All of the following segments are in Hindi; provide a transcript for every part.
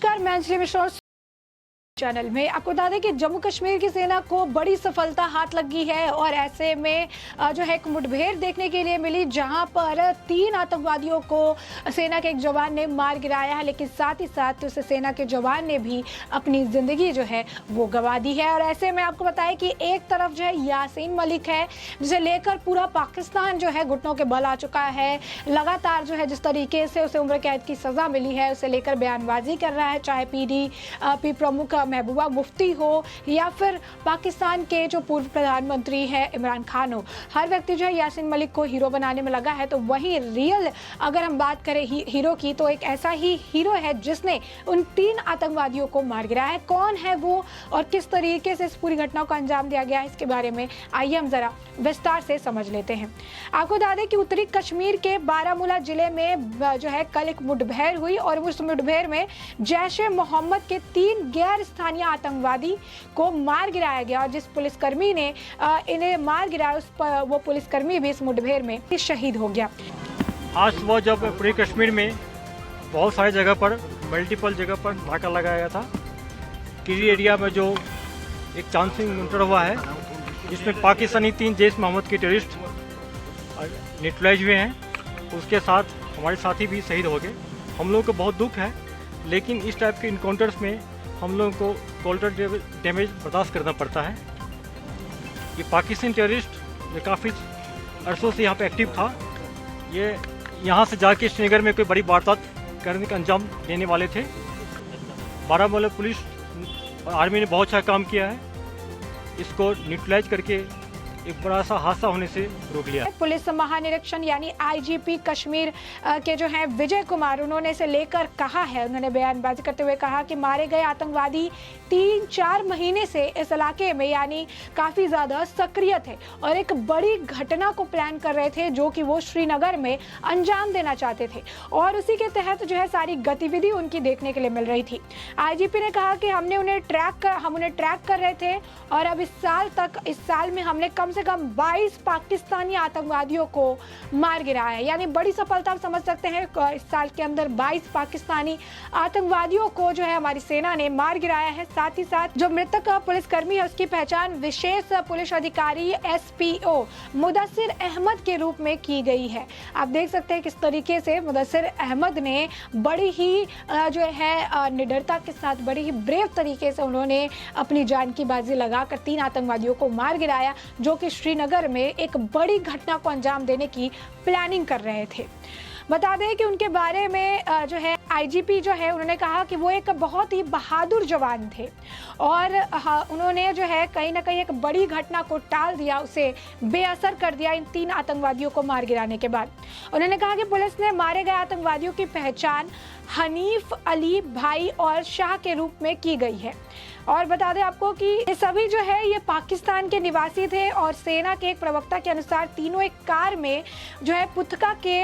नमस्कार, मैं अंजलि मिश्रा चैनल में आपको बता दें कि जम्मू कश्मीर की सेना को बड़ी सफलता हाथ लगी है और ऐसे में जो है एक मुठभेड़ देखने के लिए मिली जहां पर 3 आतंकवादियों को सेना के एक जवान ने मार गिराया है, लेकिन साथ ही साथ उस सेना के जवान ने भी अपनी जिंदगी जो है वो गंवा दी है। और ऐसे में आपको बताएं कि एक तरफ जो है यासीन मलिक है, जिसे लेकर पूरा पाकिस्तान जो है घुटनों के बल आ चुका है। लगातार जो है जिस तरीके से उसे उम्र कैद की सजा मिली है उसे लेकर बयानबाजी कर रहा है, चाहे पीडीपी प्रमुख महबूबा मुफ्ती हो या फिर पाकिस्तान के जो पूर्व प्रधानमंत्री है इमरान खान हो। हर व्यक्ति जो है यासीन मलिक को हीरो बनाने में लगा है। तो वहीं रियल अगर हम बात करें हीरो की, तो एक ऐसा ही हीरो है जिसने उन 3 आतंकवादियों को मार गिराया है। कौन है वो और किस तरीके से इस पूरी घटना को अंजाम दिया गया है, इसके बारे में आइए हम जरा विस्तार से समझ लेते हैं। आपको बता दें कि उत्तरी कश्मीर के बारामूला जिले में जो है कल एक मुठभेड़ हुई और उस मुठभेड़ में जैश ए मोहम्मद के 3 गैर स्थानीय आतंकवादी को मार गिराया गया और जिस पुलिसकर्मी ने इन्हें मार गिराया वो पुलिसकर्मी भी इस मुठभेड़ में शहीद हो गया। आज सुबह जब पूरे कश्मीर में बहुत सारी जगह पर मल्टीपल जगह पर नाका लगाया गया था, किरी एरिया में जो एक चांसिंग इंटर हुआ है जिसमें पाकिस्तानी 3 जैश मोहम्मद के टेररिस्ट न्यूट्रलाइज हुए हैं, उसके साथ हमारे साथी भी शहीद हो गए। हम लोगों को बहुत दुख है, लेकिन इस टाइप के इनकाउंटर्स में हम लोगों को कोलेटरल डैमेज बर्दाश्त करना पड़ता है। ये पाकिस्तानी टेररिस्ट जो काफ़ी अरसों से यहाँ पे एक्टिव था, ये यहाँ से जाके श्रीनगर में कोई बड़ी वारदात करने का अंजाम देने वाले थे। बारामूला पुलिस और आर्मी ने बहुत अच्छा काम किया है, इसको न्यूट्रलाइज करके एक बड़ा सा हादसा होने से रोक लिया। पुलिस महानिरीक्षण यानी आईजीपी कश्मीर के जो हैं विजय कुमार, उन्होंने इसे लेकर कहा है, उन्होंने बयानबाजी करते हुए कहा कि मारे गए आतंकवादी 3-4 महीने से इस इलाके में यानी काफ़ी ज़्यादा सक्रिय थे और एक बड़ी घटना को प्लान कर रहे थे जो कि वो श्रीनगर में अंजाम देना चाहते थे और उसी के तहत जो है सारी गतिविधि उनकी देखने के लिए मिल रही थी। आईजीपी ने कहा कि हम उन्हें ट्रैक कर रहे थे और अब इस साल में हमने कम से कम 22 पाकिस्तानी आतंकवादियों को मार गिराया है। यानी बड़ी सफलता आप समझ सकते हैं, इस साल के अंदर 22 पाकिस्तानी आतंकवादियों को जो है हमारी सेना ने मार गिराया है। साथ ही साथ जो मृतक पुलिसकर्मी है उसकी पहचान विशेष पुलिस अधिकारी एसपीओ मुदस्सिर अहमद के रूप में की गई है। आप देख सकते हैं किस तरीके से मुदस्सिर अहमद ने बड़ी ही जो है निडरता के साथ बड़ी ही ब्रेव तरीके से उन्होंने अपनी जान की बाजी लगाकर 3 आतंकवादियों को मार गिराया जो कि श्रीनगर में एक बड़ी घटना को अंजाम देने की प्लानिंग कर रहे थे। बता दें कि उनके बारे में जो है आईजीपी जो है उन्होंने कहा कि वो एक बहुत ही बहादुर जवान थे और उन्होंने जो है कहीं ना कहीं एक बड़ी घटना को टाल दिया, उसे बेअसर कर दिया इन 3 आतंकवादियों को मार गिराने के बाद। उन्होंने कहा कि पुलिस ने मारे गए आतंकवादियों की पहचान हनीफ अली भाई और शाह के रूप में की गई है और बता दें आपको कि ये सभी जो है ये पाकिस्तान के निवासी थे और सेना के एक प्रवक्ता के अनुसार तीनों एक कार में जो है पुथका के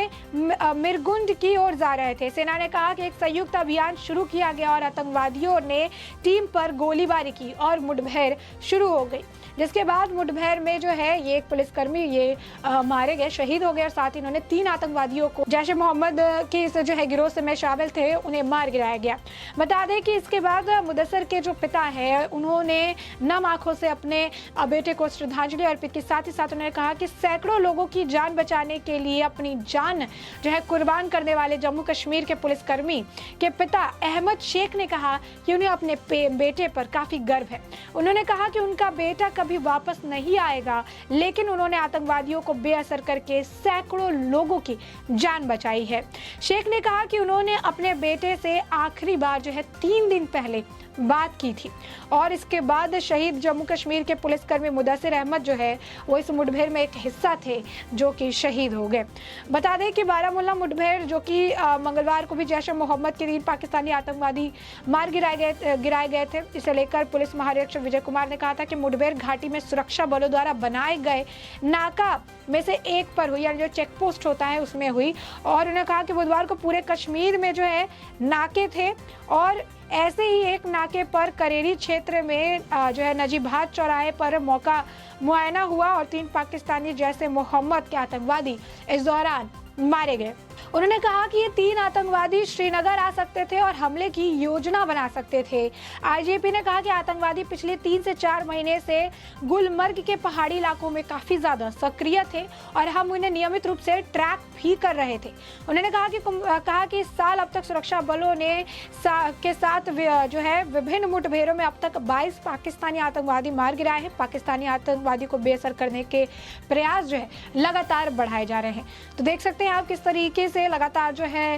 मिरगुंड की ओर जा रहे थे। सेना ने कहा कि एक संयुक्त अभियान शुरू किया गया और आतंकवादियों ने टीम पर गोलीबारी की और मुठभेड़ शुरू हो गई, जिसके बाद मुठभेड़ में जो है ये एक पुलिसकर्मी ये मारे गए, शहीद हो गए और साथ ही इन्होंने 3 आतंकवादियों को जैश ए मोहम्मद की जो है गिरोह से में शामिल थे उन्हें मार गिराया गया। बता दें कि इसके बाद मुदस्सिर के जो पिता है उन्होंने नम आंखों से अपने बेटे को श्रद्धांजलि अर्पित की। साथ ही साथ उन्होंने कहा कि सैकड़ों लोगों की जान बचाने के लिए अपनी जान जो है कुर्बान करने वाले जम्मू कश्मीर के पुलिसकर्मी के पिता अहमद शेख ने कहा कि उन्हें अपने बेटे पर काफी गर्व है। उन्होंने कहा कि उनका बेटा कभी वापस नहीं आएगा, लेकिन उन्होंने आतंकवादियों को बेअसर करके सैकड़ों लोगों की जान बचाई है। शेख ने कहा कि उन्होंने अपने बेटे से आखिरी बार जो है 3 दिन पहले बात की थी और इसके बाद शहीद जम्मू कश्मीर के पुलिसकर्मी मुदस्सिर अहमद जो है वो इस मुठभेड़ में एक हिस्सा थे जो कि शहीद हो गए। बता दें कि बारामूला मुठभेड़ जो कि मंगलवार को भी जैश ए मोहम्मद के 3 पाकिस्तानी आतंकवादी मार गिराए गए थे, इसे लेकर पुलिस महानिरीक्षक विजय कुमार ने कहा था कि मुठभेड़ घाटी में सुरक्षा बलों द्वारा बनाए गए नाका में से एक पर हुई, यानी जो चेक पोस्ट होता है उसमें हुई और उन्होंने कहा कि बुधवार को पूरे कश्मीर में जो है नाके थे और ऐसे ही एक नाके पर करेरी क्षेत्र में जो है नजीबात चौराहे पर मौका मुआयना हुआ और 3 पाकिस्तानी जैश ए मोहम्मद के आतंकवादी इस दौरान मारे गए। उन्होंने कहा कि ये 3 आतंकवादी श्रीनगर आ सकते थे और हमले की योजना बना सकते थे। आईजीपी ने कहा कि आतंकवादी पिछले 3 से 4 महीने से गुलमर्ग के पहाड़ी इलाकों में काफ़ी ज़्यादा सक्रिय थे और हम उन्हें नियमित रूप से ट्रैक भी कर रहे थे। उन्होंने कहा कि इस साल अब तक सुरक्षा बलों ने के साथ जो है विभिन्न मुठभेड़ों में अब तक 22 पाकिस्तानी आतंकवादी मार गिराए हैं। पाकिस्तानी आतंकवादी को बेअसर करने के प्रयास जो है लगातार बढ़ाए जा रहे हैं। तो देख सकते हैं आप किस तरीके से लगातार जो है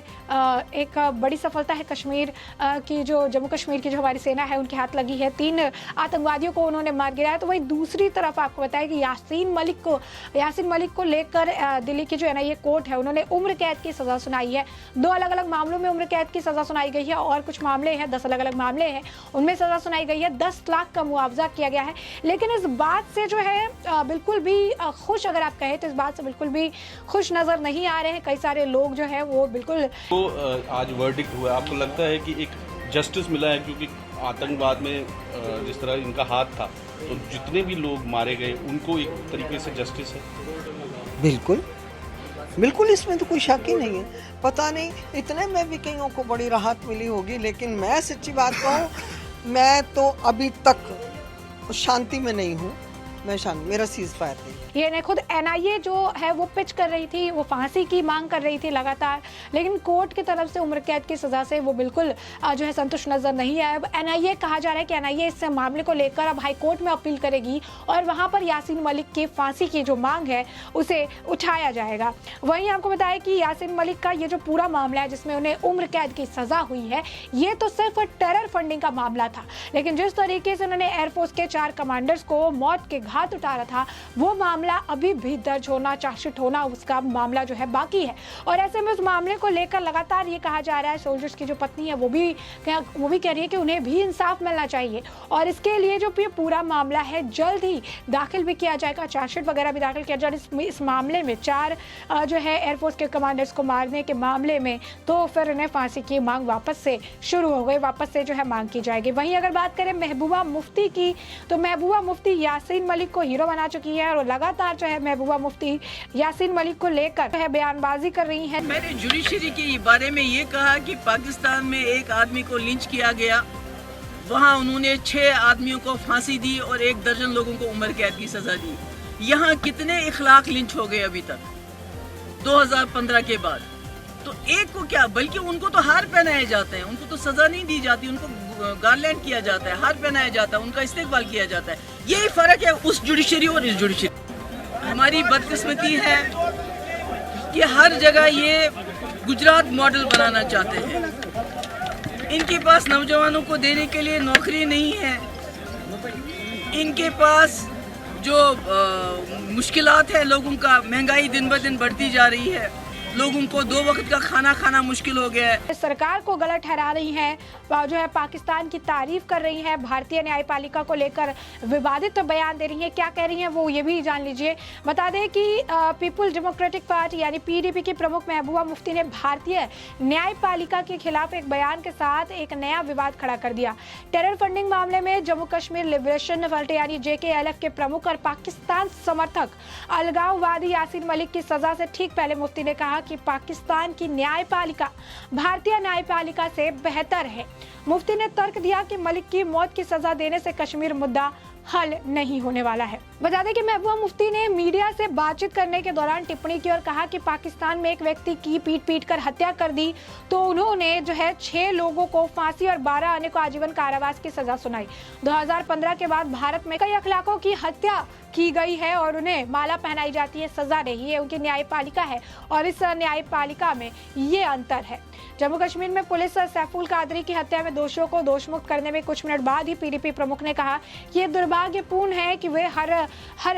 एक बड़ी सफलता है कश्मीर की, जो जम्मू कश्मीर की जो हमारी सेना है उनके हाथ लगी है। 3 आतंकवादियों को उन्होंने मार गिराया। तो वहीं दूसरी तरफ आपको बताया कि यासीन मलिक को लेकर दिल्ली की जो एनआईए कोर्ट है उन्होंने उम्र कैद की सजा सुनाई है। 2 अलग अलग मामलों में उम्र कैद की सजा सुनाई गई है और कुछ मामले हैं 10 अलग अलग मामले हैं उनमें सजा सुनाई गई है। 10 लाख का मुआवजा किया गया है। लेकिन इस बात से जो है बिल्कुल भी खुश, अगर आप कहें तो इस बात से बिल्कुल भी खुश नजर नहीं आ रहे हैं। कई सारे लोग जो है वो बिल्कुल तो आज वर्डिक्ट हुआ, आपको लगता है कि एक जस्टिस मिला है? क्योंकि आतंकवाद में जिस तरह इनका हाथ था, तो जितने भी लोग मारे गए उनको एक तरीके से जस्टिस है। बिल्कुल बिल्कुल, इसमें तो कोई शक ही नहीं है। पता नहीं इतने में भी कईयों को बड़ी राहत मिली होगी, लेकिन मैं सच्ची बात कहूँ, मैं तो अभी तक शांति में नहीं हूँ। मेरा सीज फायर नहीं। ये खुद एनआईए जो है वो पिच कर रही थी, वो फांसी की मांग कर रही थी लगातार, लेकिन कोर्ट की तरफ से उम्र कैद की सजा से वो बिल्कुल जो है संतुष्ट नजर नहीं आया। अब एनआईए कहा जा रहा है कि एनआईए इस मामले को लेकर अब हाई कोर्ट में अपील करेगी और वहां पर यासीन मलिक की फांसी की जो मांग है उसे उठाया जाएगा। वहीं आपको बताया कि यासीन मलिक का ये जो पूरा मामला है जिसमें उन्हें उम्र कैद की सजा हुई है, ये तो सिर्फ टेरर फंडिंग का मामला था, लेकिन जिस तरीके से उन्होंने एयरफोर्स के 4 कमांडर्स को मौत के घाट उतारा था वो मामला अभी भी दर्ज होना, चार्जशीट होना, उसका मामला जो है बाकी है। और ऐसे में उस मामले को लेकर लगातार ये कहा जा रहा है, सोल्जर्स की जो पत्नी है वो भी कह रही है कि उन्हें भी इंसाफ मिलना चाहिए और इसके लिए जो पूरा मामला है जल्द ही दाखिल भी किया जाएगा, चार्जशीट वगैरह भी दाखिल किया जाएगा इस मामले में। 4 जो है एयरफोर्स के कमांडर्स को मारने के मामले में, तो फिर उन्हें फांसी की मांग वापस से शुरू हो गई, वापस से जो है मांग की जाएगी। वहीं अगर बात करें महबूबा मुफ्ती की, तो महबूबा मुफ्ती यासीन मलिक को हीरो बना चुकी है और लगातार जो है महबूबा मुफ्ती यासीन मलिक को लेकर जो है बयानबाजी कर रही हैं। मैंने जुडिशरी के बारे में ये कहा कि पाकिस्तान में एक आदमी को लिंच किया गया, वहाँ उन्होंने 6 आदमियों को फांसी दी और 1 दर्जन लोगों को उम्र कैद की सजा दी। यहाँ कितने इखलाक लिंच हो गए अभी तक 2015 के बाद? तो एक को क्या, बल्कि उनको तो हार पहनाए जाते हैं, उनको तो सजा नहीं दी जाती, उनको गार्लैंड किया जाता है, हार पहनाया जाता है, उनका इस्तेकबाल किया जाता है। यही फर्क है उस जुडिशरी और इस जुडिशरी। हमारी बदकिस्मती है कि हर जगह ये गुजरात मॉडल बनाना चाहते हैं। इनके पास नौजवानों को देने के लिए नौकरी नहीं है, इनके पास जो मुश्किलात है लोगों का, महंगाई दिन ब दिन बढ़ती जा रही है, लोगों को 2 वक्त का खाना खाना मुश्किल हो गया है। सरकार को गलत ठहरा रही हैं, जो है पाकिस्तान की तारीफ कर रही हैं, भारतीय न्यायपालिका को लेकर विवादित बयान दे रही हैं। क्या कह रही हैं वो ये भी जान लीजिए। बता दें कि पीपुल डेमोक्रेटिक पार्टी यानी पीडीपी की प्रमुख महबूबा मुफ्ती ने भारतीय न्यायपालिका के खिलाफ एक बयान के साथ एक नया विवाद खड़ा कर दिया। टेरर फंडिंग मामले में जम्मू कश्मीर लिबरेशन फ्रंट यानी JKLF के प्रमुख और पाकिस्तान समर्थक अलगाववादी यासीन मलिक की सजा से ठीक पहले मुफ्ती ने कहा कि पाकिस्तान की न्यायपालिका भारतीय न्यायपालिका से बेहतर है। मुफ्ती ने तर्क दिया कि मलिक की मौत की सजा देने से कश्मीर मुद्दा हल नहीं होने वाला है। बता दें कि महबूबा मुफ्ती ने मीडिया से बातचीत करने के दौरान टिप्पणी की और कहा कि पाकिस्तान में एक व्यक्ति की पीट कर हत्या कर दी तो उन्होंने जो है 6 लोगों को फांसी और 12 अन्य को आजीवन कारावास की सजा सुनाई। 2015 के बाद भारत में कई अखलाकों की हत्या की गई है और उन्हें माला पहनाई जाती है, सजा नहीं है, उनकी न्यायपालिका है और इस न्यायपालिका में ये अंतर है। जम्मू कश्मीर में पुलिस सैफुल कादरी की हत्या में दोषियों को दोषमुक्त करने में कुछ मिनट बाद ही पीडीपी प्रमुख ने कहा कि ये दुर्भाग्यपूर्ण है कि वे हर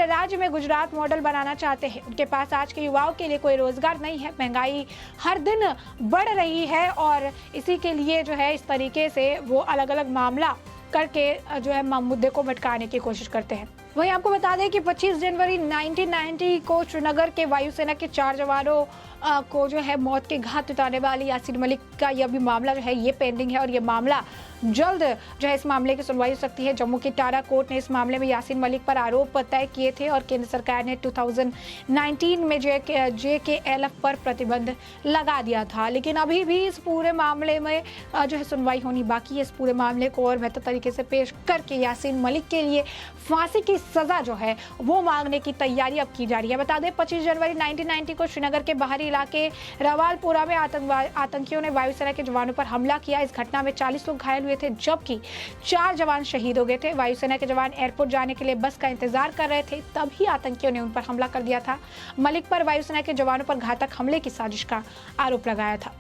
राज्य में गुजरात मॉडल बनाना चाहते हैं। उनके पास आज के युवाओं के लिए कोई रोजगार नहीं है, महंगाई हर दिन बढ़ रही है और इसी के लिए जो है इस तरीके से वो अलग अलग मामला करके जो है मुद्दे को भटकाने की कोशिश करते हैं। वहीं आपको बता दें कि 25 जनवरी 1990 को श्रीनगर के वायुसेना के 4 जवानों को जो है मौत के घाट उतारने वाली यासीन मलिक का यह भी मामला जो है ये पेंडिंग है और ये मामला जल्द जो है इस मामले की सुनवाई हो सकती है। जम्मू की टारा कोर्ट ने इस मामले में यासीन मलिक पर आरोप तय किए थे और केंद्र सरकार ने 2019 में JKLF पर प्रतिबंध लगा दिया था, लेकिन अभी भी इस पूरे मामले में जो है सुनवाई होनी बाकी है। इस पूरे मामले को और बेहतर तरीके से पेश करके यासीन मलिक के लिए फांसी की सजा जो है वो मांगने की तैयारी अब की जा रही है। बता दें 25 जनवरी 1990 को श्रीनगर के बाहरी इलाके रवालपुरा में आतंकियों ने वायुसेना के जवानों पर हमला किया। इस घटना में 40 लोग घायल हुए थे, जबकि 4 जवान शहीद हो गए थे। वायुसेना के जवान एयरपोर्ट जाने के लिए बस का इंतजार कर रहे थे, तभी आतंकियों ने उन पर हमला कर दिया था। मलिक पर वायुसेना के जवानों पर घातक हमले की साजिश का आरोप लगाया था।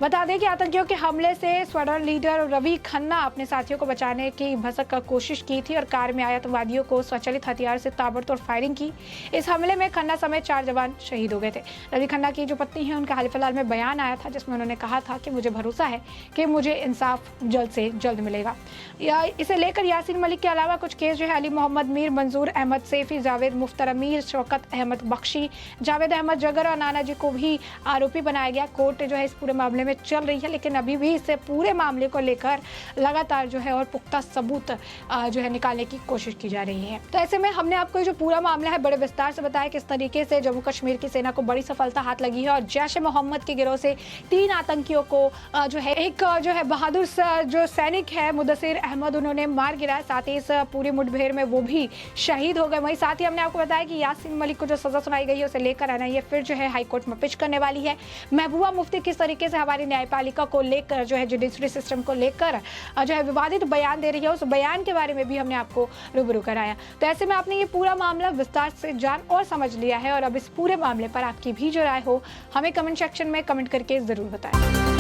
बता दें कि आतंकियों के हमले से स्वर्ण लीडर रवि खन्ना अपने साथियों को बचाने की भसक कोशिश की थी और कार में आए आतंकवादियों को स्वचालित हथियार से ताबड़तोड़ फायरिंग की। इस हमले में खन्ना समेत 4 जवान शहीद हो गए थे। रवि खन्ना की जो पत्नी है उनका हाल फिलहाल में बयान आया था जिसमें उन्होंने कहा था कि मुझे भरोसा है कि मुझे इंसाफ जल्द से जल्द मिलेगा। इसे लेकर यासीन मलिक के अलावा कुछ केस जो है अली मोहम्मद मीर, मंजूर अहमद सैफी, जावेद मुफ्तर अमीर, शौकत अहमद बख्शी, जावेद अहमद जगर और नाना जी को भी आरोपी बनाया गया। कोर्ट जो है इस पूरे मामले में चल रही है, लेकिन अभी भी इस पूरे मामले को लेकर लगातार जो है और पुख्ता सबूत जो है निकालने की कोशिश की जा रही है। तो ऐसे में हमने आपको जो पूरा मामला है बड़े विस्तार से बताया किस तरीके से जम्मू कश्मीर की सेना को बड़ी सफलता हाथ लगी है और जैश-ए-मोहम्मद के गिरोह से 3 आतंकियों को जो है एक जो है बहादुर जो सैनिक है मुदस्सिर अहमद उन्होंने मार गिराया। साथ ही इस पूरी मुठभेड़ में वो भी शहीद हो गए। वहीं साथ ही हमने आपको बताया कि यासीन मलिक को जो सजा सुनाई गई है उसे लेकर एनआईए फिर जो है हाईकोर्ट में पिच करने वाली है। महबूबा मुफ्ती किस तरीके से हमारी न्यायपालिका को लेकर जो है जुडिशरी सिस्टम को लेकर जो है विवादित बयान दे रही है, उस बयान के बारे में भी हमने आपको रूबरू कराया। तो ऐसे में आपने ये पूरा मामला विस्तार से जान और समझ लिया है और अब इस पूरे मामले पर आपकी भी जो राय हो हमें कमेंट सेक्शन में कमेंट करके जरूर बताएं।